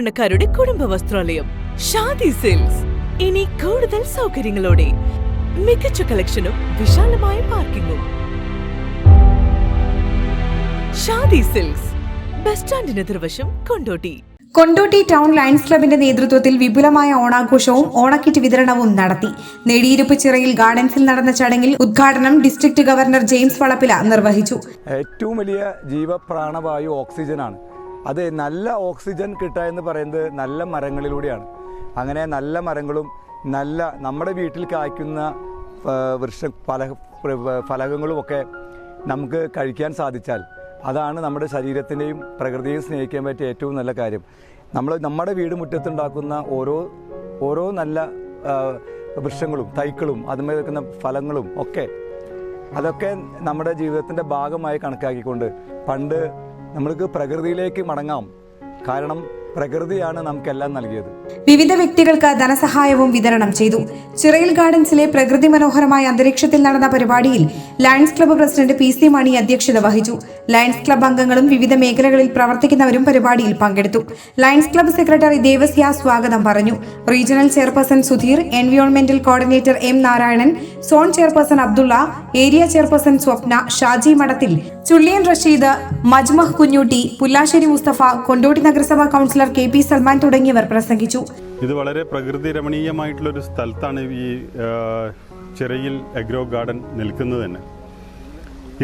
സാധാരണക്കാരുടെ കുടുംബ വസ്ത്രാലയം ഷാദി സിൽക്സ്. ഇനി കൂടുതൽ സൗകര്യങ്ങളോടെ മികച്ച കളക്ഷനും വിശാലമായ പാർക്കിംഗും. ഷാദി സിൽക്സ്, ബസ് സ്റ്റാൻഡിന് എതിർവശം, കൊണ്ടോട്ടി. കൊണ്ടോട്ടി ടൗൺ ലയൺസ് ക്ലബിന്റെ നേതൃത്വത്തിൽ വിപുലമായ ഓണാഘോഷവും ഓണക്കിറ്റ് വിതരണവും നടത്തി. നെടിയിരുപ്പ് ചിറയിൽ ഗാർഡൻസിൽ നടന്ന ചടങ്ങിൽ ഉദ്ഘാടനം ഡിസ്ട്രിക്ട് ഗവർണർ ജെയിംസ് വളപ്പില നിർവഹിച്ചു. ഏറ്റവും വലിയ ജീവപ്രാണവായു ഓക്സിജനാണ്. അത് നല്ല ഓക്സിജൻ കിട്ടുക എന്ന് പറയുന്നത് നല്ല മരങ്ങളിലൂടെയാണ്. അങ്ങനെ നല്ല മരങ്ങളും നമ്മുടെ വീട്ടിൽ കായ്ക്കുന്ന ഫലകങ്ങളും ഒക്കെ നമുക്ക് കഴിക്കാൻ സാധിച്ചാൽ അതാണ് നമ്മുടെ ശരീരത്തിനെയും പ്രകൃതിയെയും സ്നേഹിക്കാൻ പറ്റിയ ഏറ്റവും നല്ല കാര്യം. നമ്മുടെ വീട് മുറ്റത്തുണ്ടാക്കുന്ന ഓരോ നല്ല വൃക്ഷങ്ങളും തൈക്കളും അതുമായി വെക്കുന്ന ഫലങ്ങളും അതൊക്കെ നമ്മുടെ ജീവിതത്തിൻ്റെ ഭാഗമായി കണക്കാക്കിക്കൊണ്ട് പണ്ട് നമ്മൾക്ക് പ്രകൃതിയിലേക്ക് മടങ്ങാം. കാരണം പ്രകൃതിയാണ് നമുക്കെല്ലാം നൽകിയത്. വിവിധ വ്യക്തികൾക്ക് ധനസഹായവും വിതരണം ചെയ്തു. ചിറയിൽ ഗാർഡൻസിലെ പ്രകൃതി മനോഹരമായ അന്തരീക്ഷത്തിൽ നടന്ന പരിപാടിയിൽ ലയൺസ് ക്ലബ്ബ് പ്രസിഡന്റ് PC മണി അധ്യക്ഷത വഹിച്ചു. ലയൺസ് ക്ലബ്ബ് അംഗങ്ങളും വിവിധ മേഖലകളിൽ പ്രവർത്തിക്കുന്നവരും പരിപാടിയിൽ പങ്കെടുത്തു. ലയൺസ് ക്ലബ്ബ് സെക്രട്ടറി ദേവസ്യ സ്വാഗതം പറഞ്ഞു. റീജിയണൽ ചെയർപേഴ്സൺ സുധീർ, എൻവയോൺമെന്റൽ coordinator M Narayanan, zone chairperson Abdulla, area chairperson Swapna, Shaji Madathil, Chulliyan Rasheed, മജ്മഹ് Kunhutty, പുല്ലാശ്ശേരി Mustafa, Kondotty നഗരസഭാ കൗൺസിലർ KP സൽമാൻ തുടങ്ങിയവർ പ്രസംഗിച്ചു. ഇത് വളരെ പ്രകൃതി രമണീയമായിട്ടുള്ളൊരു സ്ഥലത്താണ് ഈ ചിറയിൽ അഗ്രോ ഗാർഡൻ നിൽക്കുന്നത് തന്നെ.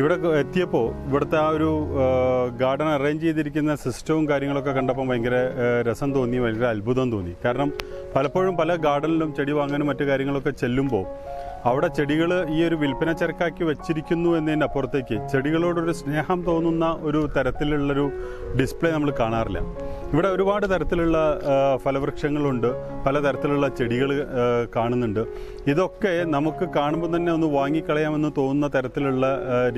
ഇവിടെ എത്തിയപ്പോൾ ഇവിടുത്തെ ആ ഒരു ഗാർഡൻ അറേഞ്ച് ചെയ്തിരിക്കുന്ന സിസ്റ്റവും കാര്യങ്ങളൊക്കെ കണ്ടപ്പോൾ ഭയങ്കര രസം തോന്നി, ഭയങ്കര അത്ഭുതം തോന്നി. കാരണം പലപ്പോഴും പല ഗാർഡനിലും ചെടി വാങ്ങാനും മറ്റു കാര്യങ്ങളൊക്കെ ചെല്ലുമ്പോൾ അവിടെ ചെടികൾ ഈ ഒരു വിൽപ്പന ചരക്കാക്കി വെച്ചിരിക്കുന്നു എന്നതിൻ്റെ അപ്പുറത്തേക്ക് ചെടികളോടൊരു സ്നേഹം തോന്നുന്ന ഒരു തരത്തിലുള്ളൊരു ഡിസ്പ്ലേ നമ്മൾ കാണാറില്ല. ഇവിടെ ഒരുപാട് തരത്തിലുള്ള ഫലവൃക്ഷങ്ങളുണ്ട്, പലതരത്തിലുള്ള ചെടികൾ കാണുന്നുണ്ട്. ഇതൊക്കെ നമുക്ക് കാണുമ്പോൾ തന്നെ ഒന്ന് വാങ്ങിക്കളയാമെന്ന് തോന്നുന്ന തരത്തിലുള്ള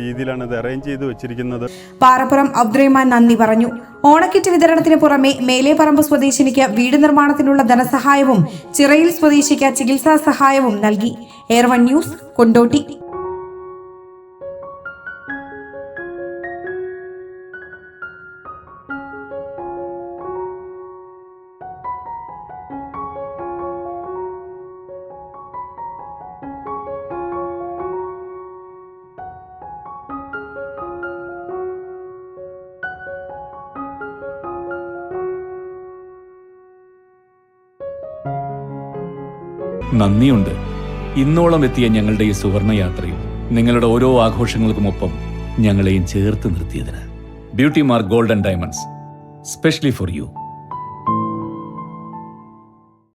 രീതിയിലാണ് ഇത് അറേഞ്ച് ചെയ്ത് വെച്ചിരിക്കുന്നത്. പാറപ്പുറം അബ്ദുറഹ്മാൻ നന്ദി പറഞ്ഞു. ഓണക്കിറ്റ് വിതരണത്തിന് പുറമെ മേലേപ്പറമ്പ് സ്വദേശിനിക്ക് വീട് നിർമ്മാണത്തിനുള്ള ധനസഹായവും ചിറയിൽ സ്വദേശിക്ക് ചികിത്സാ സഹായവും നൽകി. Air 1 news, Kondotty. നന്ദിയുണ്ട്. ഇന്നോളം എത്തിയ ഞങ്ങളുടെ ഈ സുവർണയാത്രയും നിങ്ങളുടെ ഓരോ ആഘോഷങ്ങൾക്കുമൊപ്പം ഞങ്ങളെയും ചേർത്ത് നിർത്തിയതിന്. Beauty mark gold and diamonds, specially for U.